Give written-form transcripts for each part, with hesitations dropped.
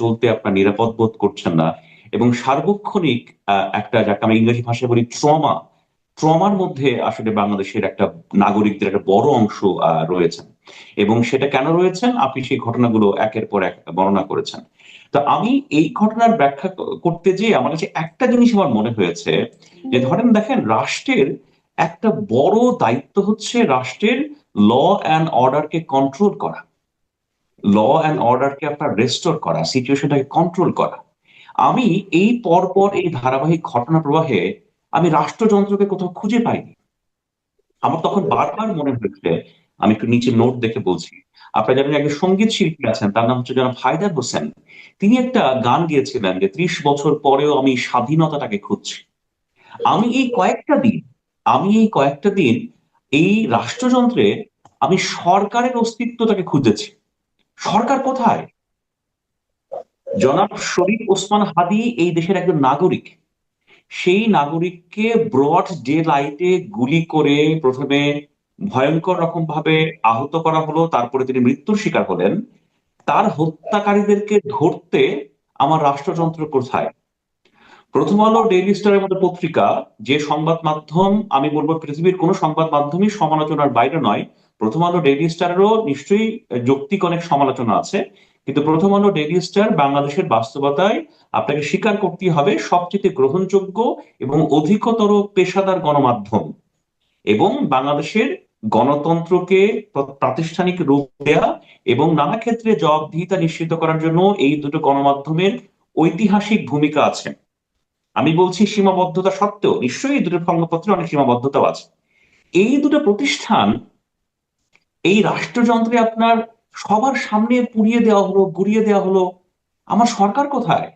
চলতে আপনার নিরাপদ বোধ করছেন না, এবং সার্বক্ষণিক একটা, যাকে আমরা ইংরেজি ভাষায় বলি ট্রমা, ট্রমার মধ্যে আসলে বাংলাদেশের একটা নাগরিকদের একটা বড় অংশ রয়েছেন। এবং সেটা কেন রয়েছেন আপনি সেই ঘটনাগুলো একের পর এক বর্ণনা করেছেন। তো আমি এই ঘটনার ব্যাখ্যা করতে যেয়ে আমার কাছে একটা জিনিস আমার মনে হয়েছে, যে ধরেন দেখেন, রাষ্ট্রের একটা বড় দায়িত্ব হচ্ছে রাষ্ট্রের ল অ্যান্ড অর্ডারকে কন্ট্রোল করা, ল অ্যান্ড অর্ডারকে আপনার রেস্টোর করা, সিচুয়েশনটাকে কন্ট্রোল করা। আমি এই পরপর এই ধারাবাহিক ঘটনা প্রবাহে আমি রাষ্ট্রযন্ত্রকে কোথাও খুঁজে পাইনি। আমার তখন বারবার মনে হয়েছে, আমি একটু নিচে নোট দেখে বলছি, আপনারা জানেন একজন সঙ্গীত শিল্পী আছেন, তার নাম হচ্ছে জনাব হায়দার হোসেন। তিনি একটা গান গিয়েছিলেন যে ৩০ বছর পরেও আমি স্বাধীনতাটাকে খুঁজছি। আমি এই কয়েকটা দিন আমি এই কয়েকটা দিন এই রাষ্ট্রযন্ত্রে আমি সরকারের অস্তিত্বটাকে খুঁজেছি। সরকার কোথায়? জনাব শরীফ ওসমান হাদী এই দেশের একজন নাগরিক। সেই নাগরিককে ব্রড ডে লাইটে গুলি করে প্রথমে ভয়ঙ্কর রকম ভাবে আহত করা হলো, তারপরে তিনি মৃত্যুর শিকার হলেন। তার হত্যাকারীদেরকে ধরতে আমার রাষ্ট্রযন্ত্র কোথায়? প্রথম আলো, ডেইলি স্টারের মতো পত্রিকা, যে সংবাদ মাধ্যম, আমি বলবো পৃথিবীর কোনো সংবাদ মাধ্যমই সমালোচনার বাইরে নয়। প্রথম আলো, ডেইলি স্টারেরও নিশ্চয়ই যৌক্তিক অনেক সমালোচনা আছে, কিন্তু প্রথম আলো, ডেইলি স্টার বাংলাদেশের বাস্তবতায় আপনাকে স্বীকার করতেই হবে সবচেয়ে গ্রহণযোগ্য এবং অধিকতর পেশাদার গণমাধ্যম। এবং বাংলাদেশের গণতন্ত্রকে প্রাতিষ্ঠানিক রূপ দেয়া এবং নানা ক্ষেত্রে জবাবদিহিতা নিশ্চিত করার জন্য এই দুটো গণমাধ্যমের ঐতিহাসিক ভূমিকা আছে। আমি বলছি সীমাবদ্ধতা সত্ত্বেও নিশ্চয়ই এই দুটো সংবাদপত্রে অনেক সীমাবদ্ধতাও আছে। এই দুটো প্রতিষ্ঠান এই রাষ্ট্রযন্ত্রে আপনার সবার সামনে পুড়িয়ে দেওয়া হলো, গুড়িয়ে দেওয়া হলো। আমার সরকার কোথায়?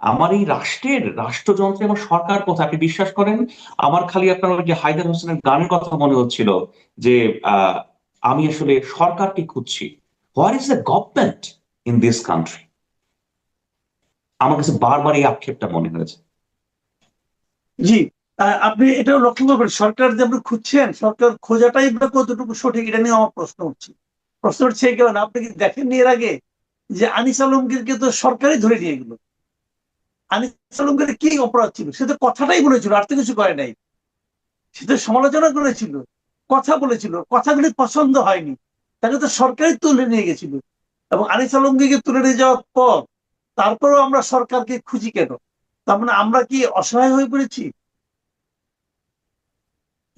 আমার এই রাষ্ট্রযন্ত্রে আমার সরকার কোথায়? আপনি বিশ্বাস করেন, আমার খালি আপনার ওই যে হায়দার হোসেনের গানের কথা মনে হচ্ছিল, যে আহ আমি আসলে সরকারকে খুঁজছি। Where is the government in this country? আমার কাছে বারবার এই আক্ষেপটা মনে হয়েছে। জি। আপনি এটাও লক্ষ্য করবেন, সরকার যে আপনি খুঁজছেন, সরকার খোঁজাটাই বা কতটুকু সঠিক, এটা নিয়ে আমার প্রশ্ন হচ্ছে। প্রশ্ন হচ্ছে এই কারণে, আপনি কি দেখেননি এর আগে যে আনিস আলমগীরকে তো সরকারই ধরে নিয়ে গেল? আনিস আলমগীর কি অপরাধ ছিল? সে তো কথাটাই বলেছিল, আর তো কিছু করে নাই। সে তো সমালোচনা করেছিল, কথা বলেছিল, কথাগুলি পছন্দ হয়নি, তাকে তো সরকারই তুলে নিয়ে গেছিল। এবং আনিস আলমগীরকে তুলে নিয়ে যাওয়ার পর তারপরেও আমরা সরকারকে খুঁজি কেন? তার মানে আমরা কি অসহায় হয়ে পড়েছি?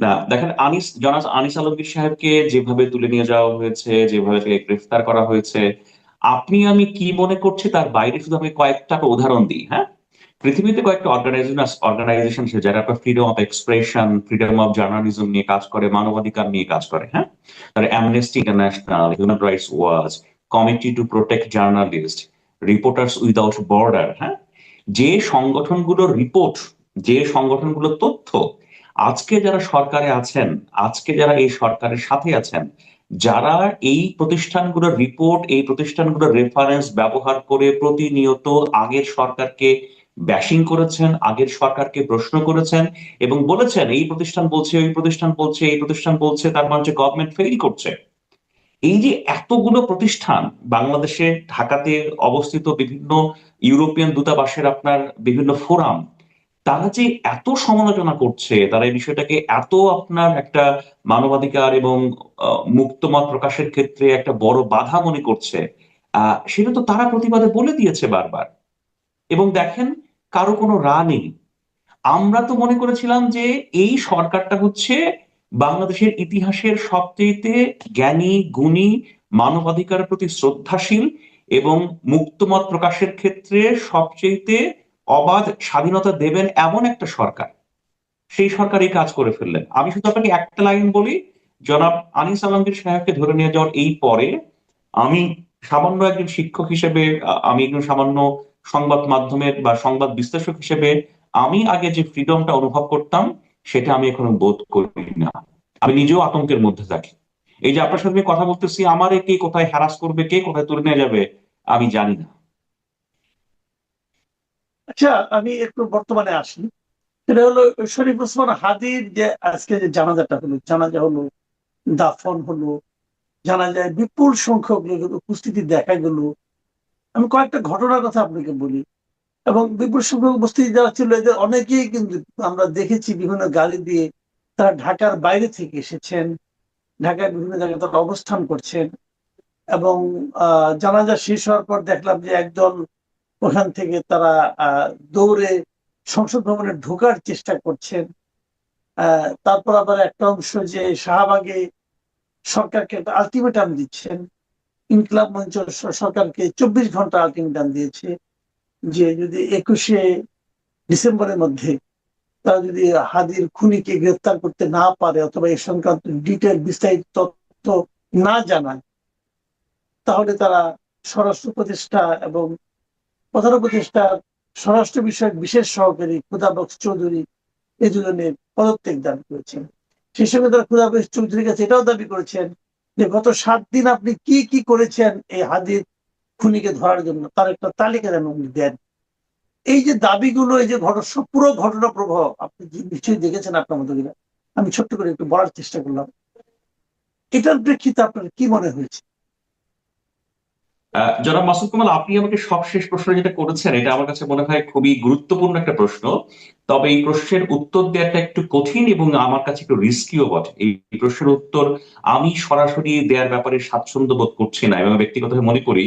না দেখেন, আনিস আলমগীর সাহেবকে যেভাবে তুলে নিয়ে যাওয়া হয়েছে, যেভাবে তাকে গ্রেফতার করা হয়েছে, আপনি আমি কি মনে করছি তার বাইরে শুধু আমি কয়েকটা উদাহরণ দিই, হ্যাঁ। পৃথিবীতে কয়েকটা অর্গানাইজেশন আছে যারা আপনার freedom of expression, freedom of journalism নিয়ে কাজ করে, মানবাধিকার নিয়ে কাজ করে, হ্যাঁ। তার amnesty international, human rights watch, committee to protect journalist, reporters without border, হ্যাঁ। যে সংগঠনগুলোর রিপোর্ট, যে সংগঠনগুলোর তথ্য, আজকে যারা সরকারে আছেন, আজকে যারা এই সরকারের সাথে আছেন, যারা এই প্রতিষ্ঠানগুলোর রিপোর্ট, এই প্রতিষ্ঠানগুলোর রেফারেন্স ব্যবহার করে প্রতিনিয়ত আগের সরকারকে ব্যাশিং করেছেন, আগের সরকারকে প্রশ্ন করেছেন এবং বলেছেন এই প্রতিষ্ঠান বলছে, ওই প্রতিষ্ঠান বলছে, এই প্রতিষ্ঠান বলছে, তার মানে হচ্ছে গভর্নমেন্ট ফেল করছে। এই যে এতগুলো প্রতিষ্ঠান বাংলাদেশে, ঢাকাতে অবস্থিত বিভিন্ন ইউরোপিয়ান দূতাবাসের আপনার বিভিন্ন ফোরাম, তারা যে এত সমালোচনা করছে, তারা এই বিষয়টাকে এত আপনার একটা মানবাধিকার এবং মুক্তমত প্রকাশের ক্ষেত্রে একটা বড় বাধা মনে করছে, সেটা তো তারা প্রতিবাদে বলে দিয়েছে বারবার। এবং দেখেন, কারো কোনো রা নেই। আমরা তো মনে করেছিলাম যে এই সরকারটা হচ্ছে বাংলাদেশের ইতিহাসের সবচেয়ে জ্ঞানী, গুণী, মানবাধিকারের প্রতি শ্রদ্ধাশীল এবং মুক্তমত প্রকাশের ক্ষেত্রে সবচেয়ে অবাধ স্বাধীনতা দেবেন এমন একটা সরকার। সেই সরকার এই কাজ করে ফেললেন। আমি শুধু আপনাকে একটা লাইন বলি, জনাব আনিস আলমগীর সাহেবকে ধরে নিয়ে যাওয়ার এই পরে আমি সামান্য একজন শিক্ষক হিসেবে, আমি একজন সামান্য সংবাদ মাধ্যমের বা সংবাদ বিশ্লেষক হিসেবে আমি আগে যে ফ্রিডমটা অনুভব করতাম, সেটা আমি এখনো বোধ করি না। আমি নিজেও আতঙ্কের মধ্যে থাকি। এই যে আপনার সাথে আমি কথা বলতেছি, আমারে কে কোথায় হ্যারাস করবে, কে কোথায় তুলে নিয়ে যাবে, আমি জানি না। আচ্ছা, আমি একটু বর্তমানে আসি। সেটা হলো শরীফ ওসমান হাদির যে আজকে যে জানাজাটা হলো, জানাজা হলো, দাফন হলো, জানা যায় বিপুল সংখ্যক লোকের উপস্থিতি দেখা গেল। আমি কয়েকটা ঘটনার কথা আপনাকে বলি। এবং বিপুল সংখ্যক উপস্থিতি যারা ছিল এদের অনেকেই কিন্তু আমরা দেখেছি বিভিন্ন গাড়ি দিয়ে তারা ঢাকার বাইরে থেকে এসেছেন, ঢাকায় বিভিন্ন জায়গায় তারা অবস্থান করছেন। এবং জানাজা শেষ হওয়ার পর দেখলাম যে একদল ওখান থেকে তারা দৌড়ে সংসদ ভবনে ঢোকার চেষ্টা করছেন। তারপর আবার একটা অংশ যে শাহবাগে সরকারকে একটা আলটিমেটাম দিচ্ছেন। ইনকিলাব মঞ্চ সরকারকে 24 ঘন্টা আলটিমেটাম দিয়েছে যে যদি 21শে ডিসেম্বরের মধ্যে তারা যদি হাদির খুনিকে গ্রেফতার করতে না পারে অথবা এ সংক্রান্ত ডিটেল বিস্তারিত তথ্য না জানায়, তাহলে তারা স্বরাষ্ট্র উপদেষ্টা এবং প্রধান উপদেষ্টার স্বরাষ্ট্র বিষয়ক বিশেষ সহকারী খুদাবক্স চৌধুরী এই দুজনের পদত্যাগ দাবি করেছেন। সেই সঙ্গে তারা খুদাবক্স চৌধুরীর কাছে এটাও দাবি করেছেন যে গত 7 দিন আপনি কি কি করেছেন এই হাদির খুনিকে ধরার জন্য তার একটা তালিকা যেন উনি দেন। এই যে দাবিগুলো, এই যে পুরো ঘটনা প্রবাহ আপনি নিশ্চয়ই দেখেছেন আপনার মতো কিনা, আমি ছোট্ট করে একটু বলার চেষ্টা করলাম। এটার প্রেক্ষিতে আপনার কি মনে হয়েছে? জনাব মাসুদ কামাল, আপনি আমাকে সবশেষ প্রশ্ন যেটা করেছেন এটা আমার কাছে মনে হয় খুবই গুরুত্বপূর্ণ একটা প্রশ্ন। তবে এই প্রশ্নের উত্তর দেওয়াটা একটু কঠিন এবং আমার কাছে একটু রিস্কিও বটে। এই প্রশ্নের উত্তর আমি সরাসরি দেওয়ার ব্যাপারে স্বাচ্ছন্দ্য বোধ করছি না, এবং ব্যক্তিগতভাবে মনে করি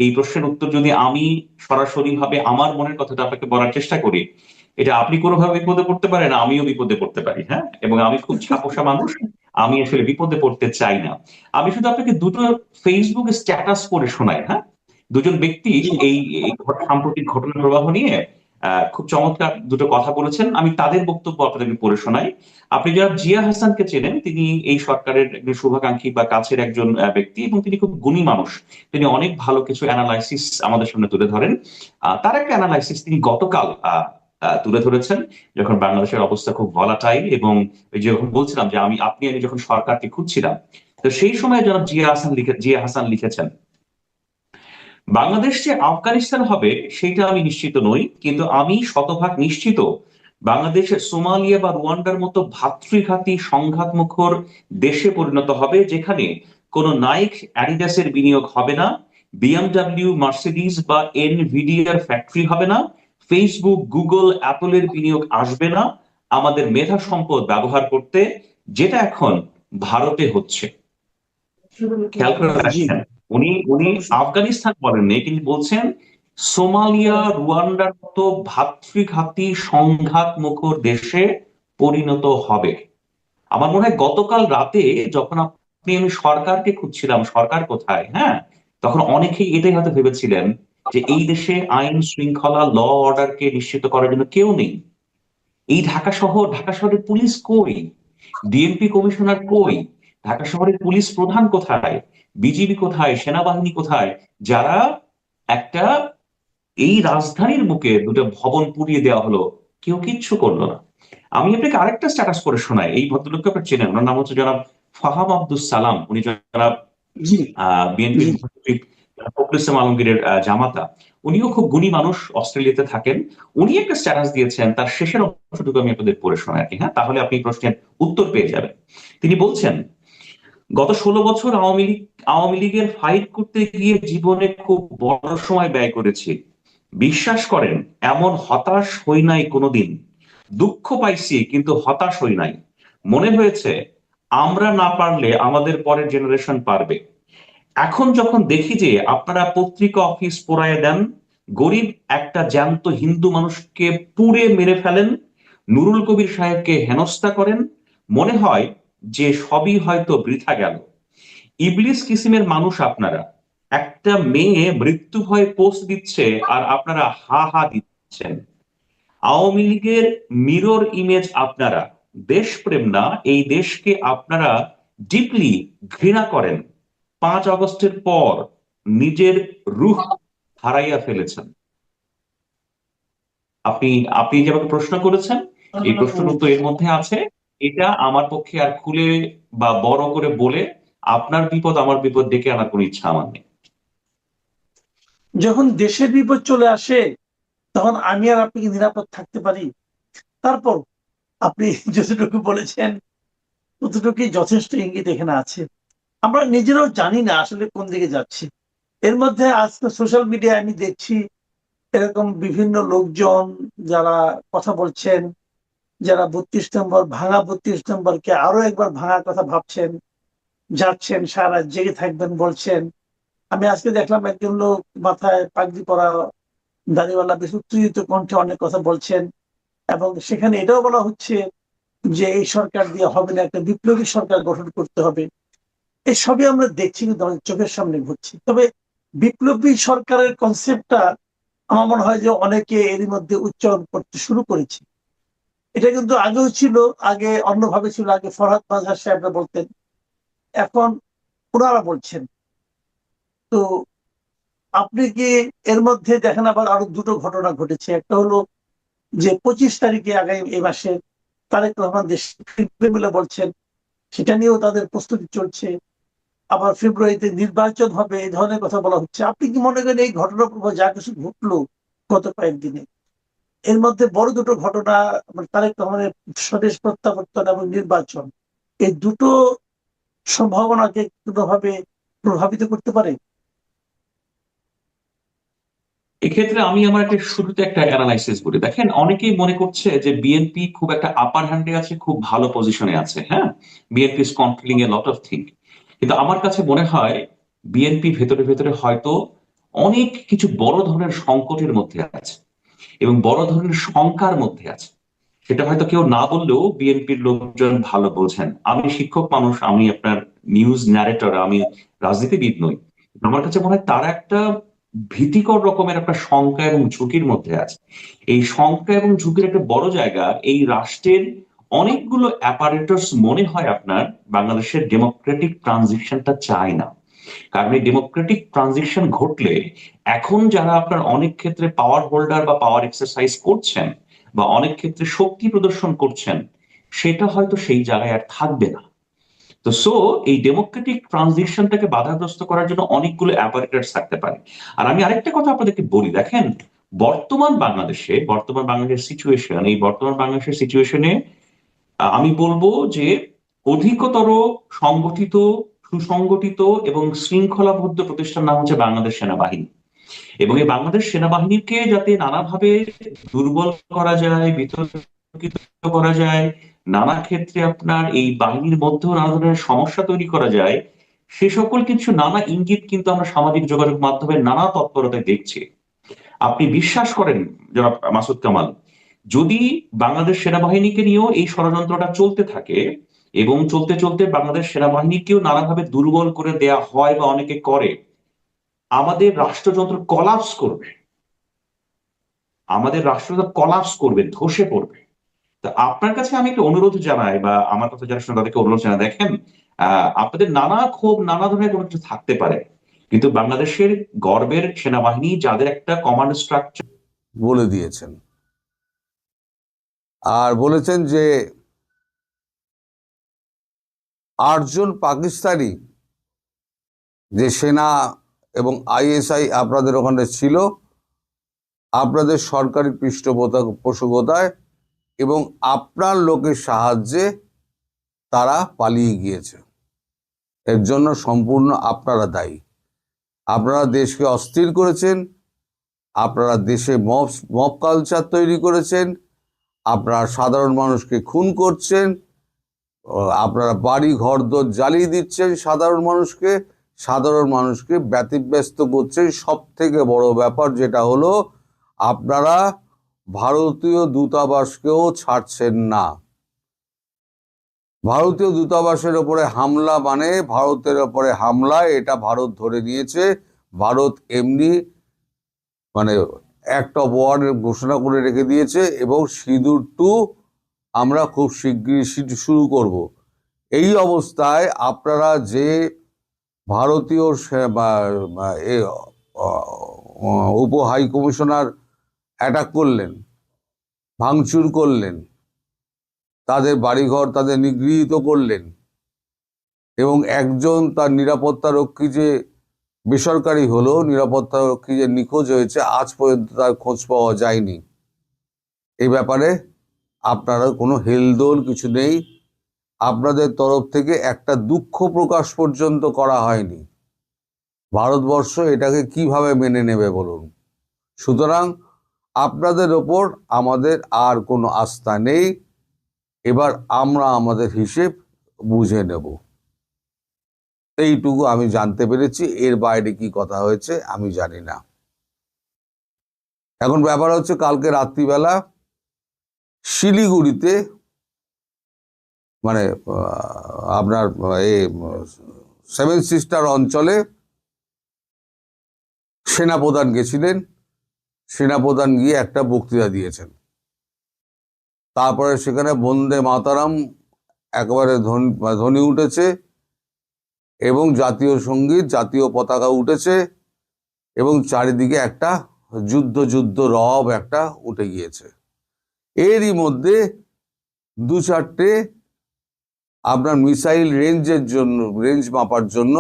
এই প্রশ্নের উত্তর যদি আমি সরাসরি ভাবে আমার মনের কথাটা আপনাকে বলার চেষ্টা করি, এটা আপনি কোনোভাবে বিপদে পড়তে পারেন, আমিও বিপদে পড়তে পারি। হ্যাঁ, এবং আমি খুব ছাপোষা মানুষ, আমি আসলে বিপদে পড়তে চাই না। আমি শুধু আপনাকে দুটো ফেসবুক স্ট্যাটাস পড়ে শোনাই। হ্যাঁ, দুজন ব্যক্তি জি এই এই সাম্প্রতিক ঘটনা প্রবাহ নিয়ে খুব চমৎকার দুটো কথা বলেছেন, আমি তাদের বক্তব্য আপনাদেরকে পড়ে শোনাই। আপনি যারা জিয়া হাসানকে চেনেন, তিনি এই সরকারের একজন শুভাকাঙ্ক্ষী বা কাছের একজন ব্যক্তি, এবং তিনি খুব গুণী মানুষ। তিনি অনেক ভালো কিছু অ্যানালাইসিস আমাদের সামনে তুলে ধরেন। তার একটা অ্যানালাইসিস তিনি গতকাল তুলে ধরেছেন, যখন বাংলাদেশের অবস্থা খুব ভলাটাইল, এবং ওই যখন বলছিলাম যে আমি যখন সরকারকে খুঁজছিলাম, তো সেই সময় জনাব জিয়া হাসান লিখেছেন, বাংলাদেশ যে আফগানিস্তান হবে সেটা আমি নিশ্চিত নই, কিন্তু আমি শতভাগ নিশ্চিত বাংলাদেশ সোমালিয়া বা রুয়ান্ডার মতো ভ্রাতৃঘাতী সংঘাতমুখর দেশে পরিণত হবে, যেখানে কোনো নাইক অ্যাডিডাসের বিনিয়োগ হবে না, বিএমডব্লিউ মার্সিডিজ বা এনভিডিআর ফ্যাক্টরি হবে না, ফেসবুক গুগল অ্যাপলের বিনিয়োগ আসবে না আমাদের মেধা সম্পদ ব্যবহার করতে, যেটা এখন ভারতে হচ্ছে। খেয়াল করে জি রাখছেন, উনি উনি অবশ্যই। আফগানিস্তান বলেননি, কিন্তু বলছেন সোমালিয়া রুয়ান্ডার মতো ভ্রাতৃঘাতী সংঘাত মুখর দেশে পরিণত হবে। আমার মনে হয় গতকাল রাতে যখন আমি সরকারকে খুঁজছিলাম, সরকার কোথায়, হ্যাঁ, তখন অনেকেই এটাই হয়তো ভেবেছিলেন যে এই দেশে আইন শৃঙ্খলা ল অর্ডারকে নিশ্চিত করার জন্য কেউ নেই। এই ঢাকা শহরের পুলিশ কই? ডিএমপি কমিশনার কই? ঢাকা শহরের পুলিশ প্রধান কোথায়? বিজিবি কোথায়? সেনাবাহিনী কোথায়? যারা একটা এই রাজধানীর বুকে দুটো ভবন পুড়িয়ে দেওয়া হলো, কেউ কিচ্ছু করলো না। আমি আপনাকে আরেকটা স্ট্যাটাস করে শোনাই, এই ভদ্রলোককে আপনি চেনেন, ওনার নাম হচ্ছে জনাব ফাহাম আব্দুস সালাম। উনি জনাব জি বিএনপির জি মহাসচিব ফখরুল ইসলাম আলমগীরের জামাতা। উনিও খুব গুণী মানুষ, অস্ট্রেলিয়াতে থাকেন। উনি একটা স্ট্যাটাস দিয়েছেন, তার শেষের অংশটুকু আমি আপনাদের পড়ে শোনাই আর কি। হ্যাঁ, তাহলে আপনি এই প্রশ্নের উত্তর পেয়ে যাবেন। তিনি বলছেন, গত 16 বছর আওয়ামী লীগের ফাইট করতে গিয়ে জীবনে খুব বড় সময় ব্যয় করেছি। বিশ্বাস করেন, এমন হতাশ হই নাই কোনোদিন। দুঃখ পাইছি কিন্তু হতাশ হই নাই। মনে হয়েছে আমরা না পারলে আমাদের পরের জেনারেশন পারবে। এখন যখন দেখি যে আপনারা পত্রিকা অফিস পোড়ায় দেন, গরিব একটা জ্যান্ত হিন্দু মানুষকে পুড়ে মেরে ফেলেন, নুরুল কবির সাহেবকে হেনস্থা করেন, মনে হয় যে সবই হয়তো বৃথা গেল। ইবলিস কিসিমের মানুষ আপনারা। একটা মেয়ে মৃত্যু ভয়ে পোস্ট দিচ্ছে আর আপনারা হা হা দিচ্ছেন। আওয়ামী লীগের মিরর ইমেজ আপনারা। দেশপ্রেম না, এই দেশকে আপনারা ডিপলি ঘৃণা করেন। 5 আগস্টের পর নিজের রূহ হারাইয়া ফেলেছেন। আপনি আপনি যে আমাকে প্রশ্ন করেছেন, এই প্রশ্নের উত্তর এর মধ্যে আছে। এটা আমার পক্ষে আর খুলে বা বড় করে বলে আপনার বিপদ আমার বিপদ ডেকে আনার কোনো ইচ্ছা আমার নেই। যখন দেশের বিপদ চলে আসে তখন আমি আর আপনি কি নিরাপদ থাকতে পারি? তারপর আপনি যতটুকু বলেছেন ততটুকুই যথেষ্ট ইঙ্গিত এখানে আছে। আমরা নিজেরাও জানি না আসলে কোন দিকে যাচ্ছি। এর মধ্যে আজকে সোশ্যাল মিডিয়ায় আমি দেখছি এরকম বিভিন্ন লোকজন যারা কথা বলছেন, যারা 32 নম্বর ভাঙা 32 নম্বরকে আরো একবার ভাঙার কথা ভাবছেন, যাচ্ছেন, সারা রাত জেগে থাকবেন বলছেন। আমি আজকে দেখলাম একজন লোক মাথায় পাগড়ি পরা, দাড়িওয়ালা, বেশ উত্তেজিত কণ্ঠে অনেক কথা বলছেন, এবং সেখানে এটাও বলা হচ্ছে যে এই সরকার দিয়ে হবে না, একটা বিপ্লবী সরকার গঠন করতে হবে। এই সবই আমরা দেখছি, কিন্তু আমাদের চোখের সামনে ঘটছে। তবে বিপ্লবী সরকারের কনসেপ্টটা আমার মনে হয় যে অনেকে এরই মধ্যে উচ্চারণ করতে শুরু করেছে। এটা কিন্তু আগেও ছিল, আগে অন্যভাবে ছিল, আগে ফরহাদ মাজহার সাহেবরা বলতেন, এখন ওনারা বলছেন। তো আপনি কি এর মধ্যে দেখেন আবার আরো দুটো ঘটনা ঘটেছে। একটা হলো যে 25 তারিখে আগামী এই মাসে তারেক রহমান দেশ ফিরবে বলে বলছেন, সেটা নিয়েও তাদের প্রস্তুতি চলছে। আবার ফেব্রুয়ারিতে নির্বাচন হবে, এই ধরনের কথা বলা হচ্ছে। আপনি কি মনে করেন এই ঘটনা প্রবাহ যা কিছু ঘটলো গত কয়েকদিনে, এর মধ্যে বড় দুটো ঘটনা, মানে তারেক রহমানের স্বদেশ প্রত্যাবর্তন এবং নির্বাচন, এই দুটো সম্ভাবনাকে কোনোভাবে প্রভাবিত করতে পারে? এক্ষেত্রে আমি আমার একটা শুরুতে একটা অ্যানালাইসিস বলি। দেখেন, অনেকেই মনে করছে যে বিএনপি খুব একটা আপার হ্যান্ডে আছে, খুব ভালো পজিশনে আছে। হ্যাঁ, BNP is controlling A lot of thing. কিন্তু আমার কাছে মনে হয় বিএনপি ভেতরে ভেতরে হয়তো অনেক কিছু বড় ধরনের সংকটের মধ্যে আছে এবং বড় ধরনের শঙ্কার মধ্যে আছে। সেটা হয়তো কেউ না বললেও বিএনপির লোকজন ভালো বোঝেন। আমি শিক্ষক মানুষ, আমি আপনার নিউজ ন্যারেটর, আমি রাজনীতিবিদ নই। আমার কাছে মনে হয় তারা একটা ভীতিকর রকমের একটা শঙ্কা এবং ঝুঁকির মধ্যে আছে। এই শঙ্কা এবং ঝুঁকির একটা বড় জায়গা এই রাষ্ট্রের অনেকগুলো অ্যাপারেটস মনে হয় আপনার বাংলাদেশের ডেমোক্রেটিক ট্রানজিশনটা চায় না। কারণ এই ডেমোক্রেটিক ট্রানজিশন ঘটলে এখন যারা আপনার অনেক ক্ষেত্রে পাওয়ার হোল্ডার বা পাওয়ার এক্সারসাইজ করছেন বা অনেক ক্ষেত্রে শক্তি প্রদর্শন করছেন, সেটা হয়তো সেই জায়গায় আর থাকবে না। তো এই ডেমোক্রেটিক ট্রানজিশনটাকে বাধাগ্রস্ত করার জন্য অনেকগুলো অ্যাপারেটস থাকতে পারে। আর আমি আরেকটা কথা আপনাদেরকে বলি, দেখেন, বর্তমান বাংলাদেশের সিচুয়েশন, এই বর্তমান বাংলাদেশের সিচুয়েশনে আমি বলবো যে অধিকতর সংগঠিত, সুসংগঠিত এবং শৃঙ্খলাবদ্ধ প্রতিষ্ঠান নাম হচ্ছে বাংলাদেশ সেনাবাহিনী। এবং এই বাংলাদেশ সেনাবাহিনীকে যাতে নানাভাবে দুর্বল করা যায়, বিতর্কিত করা যায়, নানা ক্ষেত্রে আপনার এই বাহিনীর মধ্যেও নানা ধরনের সমস্যা তৈরি করা যায়, সে সকল কিছু নানা ইঙ্গিত কিন্তু আমরা সামাজিক যোগাযোগ মাধ্যমে নানা তৎপরতায় দেখছি। আপনি বিশ্বাস করেন জনাব মাসুদ কামাল, যদি বাংলাদেশ সেনাবাহিনীকে নিয়েও এই ষড়যন্ত্রটা চলতে থাকে এবং চলতে চলতে বাংলাদেশ সেনাবাহিনীকেও নানাভাবে দুর্বল করে দেয়া হয় বা অনেকে করে, আমাদের রাষ্ট্রযন্ত্র কলাপস করবে, আমাদের রাষ্ট্রযন্ত্র কলাপস করবে, ধসে পড়বে। তো আপনার কাছে আমি একটা অনুরোধ জানাই, বা আমার কথা যারা শুনে তাদেরকে অনুরোধ জানাই, দেখেন, আপনাদের নানা ক্ষোভ, নানা ধরনের কোনো কিছু থাকতে পারে, কিন্তু বাংলাদেশের গর্বের সেনাবাহিনী, যাদের একটা কমান্ড স্ট্রাকচার বলে দিয়েছেন। আর বলেছেন যে 8 জন পাকিস্তানি যে সেনা এবং আইএসআই আপনাদের ওখানে ছিল, আপনাদের সরকারি পৃষ্ঠপোষকতায় এবং আপনার লোকের সাহায্যে তারা পালিয়ে গিয়েছে। এর জন্য সম্পূর্ণ আপনারা দায়ী। আপনারা দেশকে অস্থির করেছেন, আপনারা দেশে মব কালচার তৈরি করেছেন, আপনারা সাধারণ মানুষকে খুন করছেন, আপনারা বাড়ি ঘরদোর জ্বালিয়ে দিচ্ছেন, সাধারণ মানুষকে ব্যতিব্যস্ত করছেন। সব থেকে বড় ব্যাপার যেটা হলো, আপনারা ভারতীয় দূতাবাসকেও ছাড়ছেন না। ভারতীয় দূতাবাসের ওপরে হামলা মানে ভারতের ওপরে হামলা, এটা ভারত ধরে নিয়েছে। ভারত এমনি মানে অ্যাক্ট অফ ওয়ার ঘোষণা করে রেখে দিয়েছে, এবং সিঁদুর 2 আমরা খুব শীঘ্রই শুরু করব। এই অবস্থায় আপনারা যে ভারতীয় উপ হাই কমিশনার অ্যাটাক করলেন, ভাঙচুর করলেন, তাদের বাড়িঘর তাদের নিগৃহীত করলেন, এবং একজন তার নিরাপত্তা রক্ষী যে বেসরকারি হলো, নিরাপত্তা রক্ষী যে নিখোঁজ হয়েছে, আজ পর্যন্ত তার খোঁজ পাওয়া যায়নি। এই ব্যাপারে আপনারা কোনো হেলদোল কিছু নেই। আপনাদের তরফ থেকে একটা দুঃখ প্রকাশ পর্যন্ত করা হয়নি। ভারতবর্ষ এটাকে কিভাবে মেনে নেবে বলুন? সুতরাং আপনাদের ওপর আমাদের আর কোনো আস্থা নেই। এবার আমরা আমাদের হিসেব বুঝে নেব। এইটুকু আমি জানতে পেরেছি, এর বাইরে কি কথা হয়েছে আমি জানি না। এখন ব্যাপার হচ্ছে, কালকে রাত্রিবেলা শিলিগুড়িতে মানে আপনার এই সেভেন সিস্টার অঞ্চলে সেনাপ্রধান গেছিলেন। সেনাপ্রধান গিয়ে একটা বক্তৃতা দিয়েছেন। তারপরে সেখানে বন্দে মাতারাম একেবারে ধ্বনি উঠেছে এবং জাতীয় সঙ্গীত, জাতীয় পতাকা উঠেছে এবং চারিদিকে একটা যুদ্ধ রব একটা উঠে গিয়েছে। এরই মধ্যে দু চারটে আপনার মিসাইল রেঞ্জ মাপার জন্য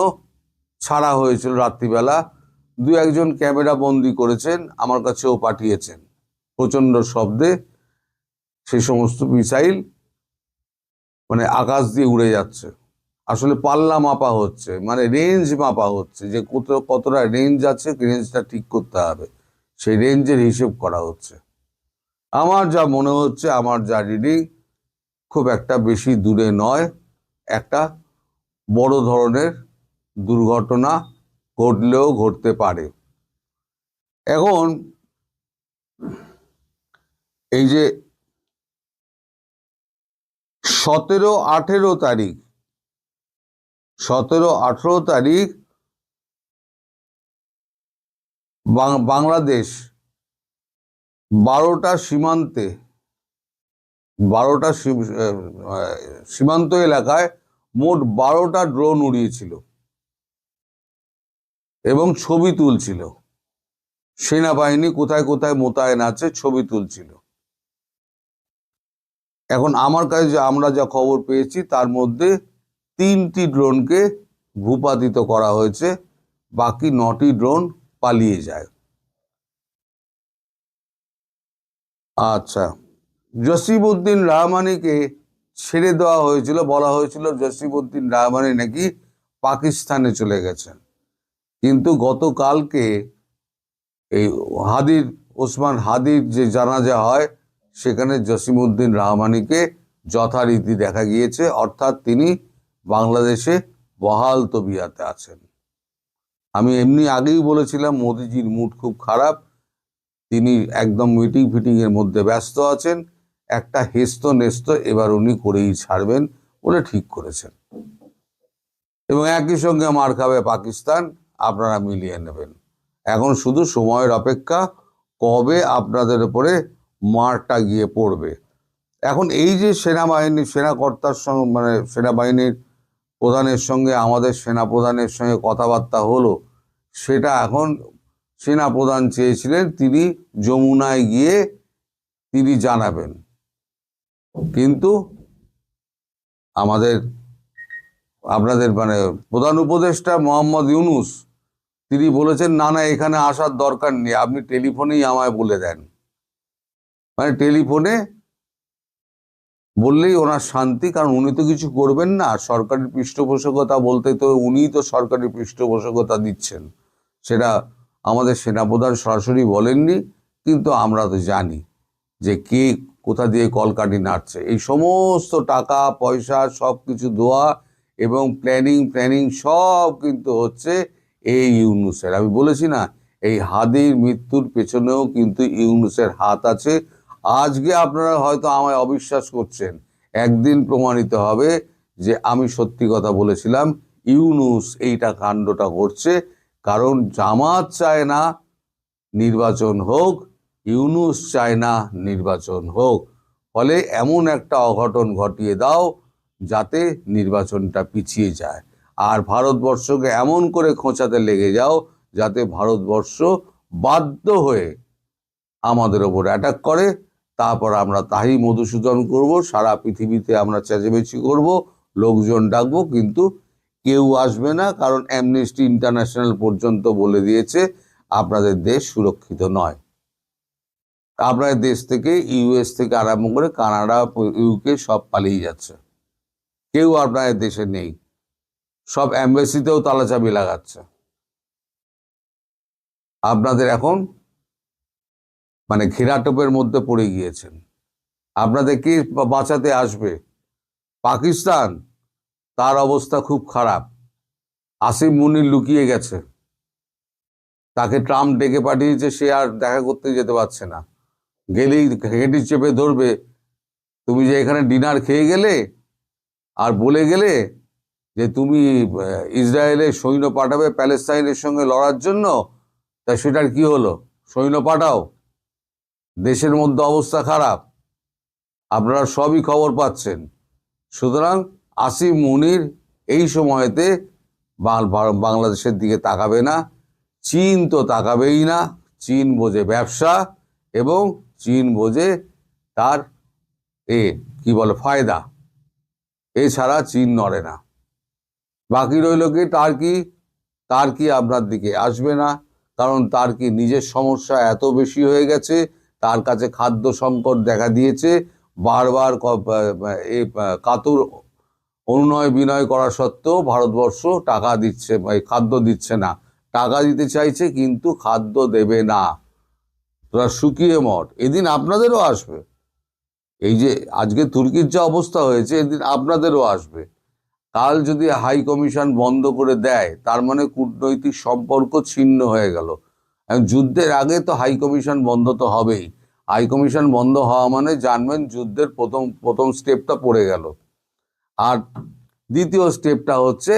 ছাড়া হয়েছিল রাত্রিবেলা। দু একজন ক্যামেরা বন্দি করেছেন, আমার কাছেও পাঠিয়েছেন। প্রচন্ড শব্দে সেই সমস্ত মিসাইল মানে আকাশ দিয়ে উড়ে যাচ্ছে। আসলে পাল্লা মাপা হচ্ছে, মানে রেঞ্জ মাপা হচ্ছে, যে কতটা রেঞ্জ আছে, রেঞ্জটা ঠিক করতে হবে, সেই রেঞ্জের হিসেব করা হচ্ছে। আমার যা মনে হচ্ছে, আমার যা রিডিং, খুব একটা বেশি দূরে নয়, একটা বড় ধরনের দুর্ঘটনা ঘটলেও ঘটতে পারে। এখন এই যে 17-18 তারিখ বাংলাদেশ 12টা সীমান্ত এলাকায় মোট 12টা ড্রোন উড়িয়েছিল এবং ছবি তুলছিল। সেনাবাহিনী কোথায় কোথায় মোতায়েন আছে ছবি তুলছিল। এখন আমার কাছে আমরা যা খবর পেয়েছি, তার মধ্যে 3টি ড্রোনকে ভূপাতিত করা হয়েছে, বাকি 9টি ড্রোন পালিয়ে যায়। আচ্ছা, জসিম-উদ্দিন রহমানিকে ছেড়ে দেওয়া হয়েছিল, বলা হয়েছিল জসিম-উদ্দিন রহমানি নাকি পাকিস্তানে চলে গেছেন। কিন্তু গতকালকে এই ওসমান হাদির যে জানাজা হয়, সেখানে জসিম-উদ্দিন রহমানিকে যথারীতি দেখা গিয়েছে, অর্থাৎ তিনি বাংলাদেশে বহাল তবিয়াতে আছেন। আমি এমনি আগেই বলেছিলাম মোদিজির মুড খুব খারাপ, তিনি একদম মিটিং ফিটিং এর মধ্যে ব্যস্ত আছেন, একটা হেস্ত নেস্ত এবার উনি করেই ছাড়বেন বলে ঠিক করেছেন। এবং একই সঙ্গে মার খাবে পাকিস্তান, আপনারা মিলিয়ে নেবেন। এখন শুধু সময়ের অপেক্ষা, কবে আপনাদের উপরে মারটা গিয়ে পড়বে। এখন এই যে সেনাকর্তার সঙ্গে, মানে সেনাবাহিনীর প্রধানের সঙ্গে আমাদের সেনাপ্রধানের সঙ্গে কথাবার্তা হলো, সেটা এখন সেনাপ্রধান চেয়েছিলেন তিনি যমুনায় গিয়ে তিনি জানাবেন, কিন্তু আপনাদের মানে প্রধান উপদেষ্টা মোহাম্মদ ইউনূস তিনি বলেছেন, না এখানে আসার দরকার নেই, আপনি টেলিফোনেই আমায় বলে দেন। মানে টেলিফোনে বললেই ওনার শান্তি, কারণ উনি তো কিছু করবেন না। সরকারি পৃষ্ঠপোষকতা বলতে তো উনিই তো সরকারি পৃষ্ঠপোষকতা দিচ্ছেন, সেটা আমাদের সেনাপ্রধান সরাসরি বলেননি, কিন্তু আমরা তো জানি যে কে কোথা দিয়ে কলকাঠি নাড়ছে। এই সমস্ত টাকা পয়সা সব কিছু দেওয়া এবং প্ল্যানিং সব কিন্তু হচ্ছে এই ইউনূসের। আমি বলেছি না, এই হাদির মৃত্যুর পেছনেও কিন্তু ইউনূসের হাত আছে। আজকে আপনারা হয়তো আমায় অবিশ্বাস করছেন, একদিন প্রমাণিত হবে যে আমি সত্যি কথা বলেছিলাম। ইউনূস এইটা কাণ্ডটা করছে কারণ জামাত চায় না নির্বাচন হোক, ইউনূস চায় না নির্বাচন হোক। ফলে এমন একটা অঘটন ঘটিয়ে দাও যাতে নির্বাচনটা পিছিয়ে যায়, আর ভারতবর্ষকে এমন করে খোঁচাতে লেগে যাও যাতে ভারতবর্ষ বাধ্য হয়ে আমাদের ওপর অ্যাটাক করে। তারপর আমরা তাই মধুসূদন করব, সারা পৃথিবীতে আমরা চেঁচামেচি করব, লোকজন ডাকবো, কিন্তু কেউ আসবে না, কারণ অ্যামনেস্টি ইন্টারন্যাশনাল পর্যন্ত বলে দিয়েছে আপনাদের দেশ সুরক্ষিত নয়। আপনাদের দেশ থেকে ইউএস থেকে আরম্ভ করে কানাডা, ইউকে সব পালিয়ে যাচ্ছে, কেউ আপনাদের দেশে নেই, সব অ্যাম্বাসিতেও তালাচাবি লাগাচ্ছে। আপনাদের এখন মানে ঘেরাটোপের মধ্যে পড়ে গিয়েছেন। আপনাদের কে বাঁচাতে আসবে? পাকিস্তান, তার অবস্থা খুব খারাপ। আসিম মুনির লুকিয়ে গেছে, তাকে ট্রাম্প ডেকে পাঠিয়েছে, সে আর দেখা করতে যেতে পারছে না। গেলেই ঘেঁটি চেপে ধরবে, তুমি যে এখানে ডিনার খেয়ে গেলে আর বলে গেলে যে তুমি ইসরায়েলের সৈন্য পাঠাবে প্যালেস্তাইনের সঙ্গে লড়ার জন্য, তা সেটার কি হলো? সৈন্য পাঠাও, দেশের মধ্যে অবস্থা খারাপ, আপনারা সবই খবর পাচ্ছেন। সুতরাং আসিম মুনির এই সময়তে বাংলাদেশের দিকে তাকাবে না। চীন তো তাকাবেই না। চীন বোঝে ব্যবসা এবং চীন বোঝে তার কি বলে ফায়দা, এছাড়া চীন নড়ে না। বাকি রইল কি তার কি আপনার দিকে আসবে না, কারণ তার কি নিজের সমস্যা এত বেশি হয়ে গেছে, তার কাছে খাদ্য সংকট দেখা দিয়েছে। বারবার কাতর অনুনয় বিনয় করা সত্ত্বেও ভারতবর্ষ টাকা দিচ্ছে, খাদ্য দিচ্ছে না। টাকা দিতে চাইছে কিন্তু খাদ্য দেবে না। তোরা শুকিয়ে মর, এদিন আপনাদেরও আসবে। এই যে আজকে তুর্কির যা অবস্থা হয়েছে, এদিন আপনাদেরও আসবে। কাল যদি হাই কমিশন বন্ধ করে দেয়, তার মানে কূটনৈতিক সম্পর্ক ছিন্ন হয়ে গেল। যুদ্ধের আগে তো হাই কমিশন বন্ধ তো হবেই। হাই কমিশন বন্ধ হওয়া মানে জানবেন যুদ্ধের প্রথম স্টেপটা পড়ে গেল। আর দ্বিতীয় স্টেপটা হচ্ছে,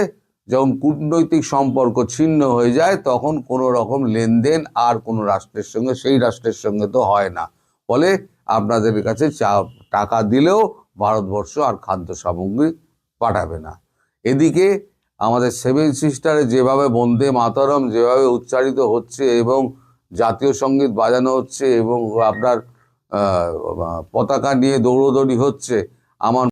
যখন কূটনৈতিক সম্পর্ক ছিন্ন হয়ে যায়, তখন কোনো রকম লেনদেন আর কোনো রাষ্ট্রের সঙ্গে, সেই রাষ্ট্রের সঙ্গে তো হয় না। ফলে আপনাদের কাছে টাকা দিলেও ভারতবর্ষ আর খাদ্য সামগ্রী পাঠাবে না। এদিকে আমাদের সেভেন সিস্টারে যেভাবে বন্দে মাতরম যেভাবে উচ্চারিত হচ্ছে এবং জাতীয় সঙ্গীত বাজানো হচ্ছে এবং আপনার পতাকা নিয়ে দৌড়দৌড়ি হচ্ছে, আমার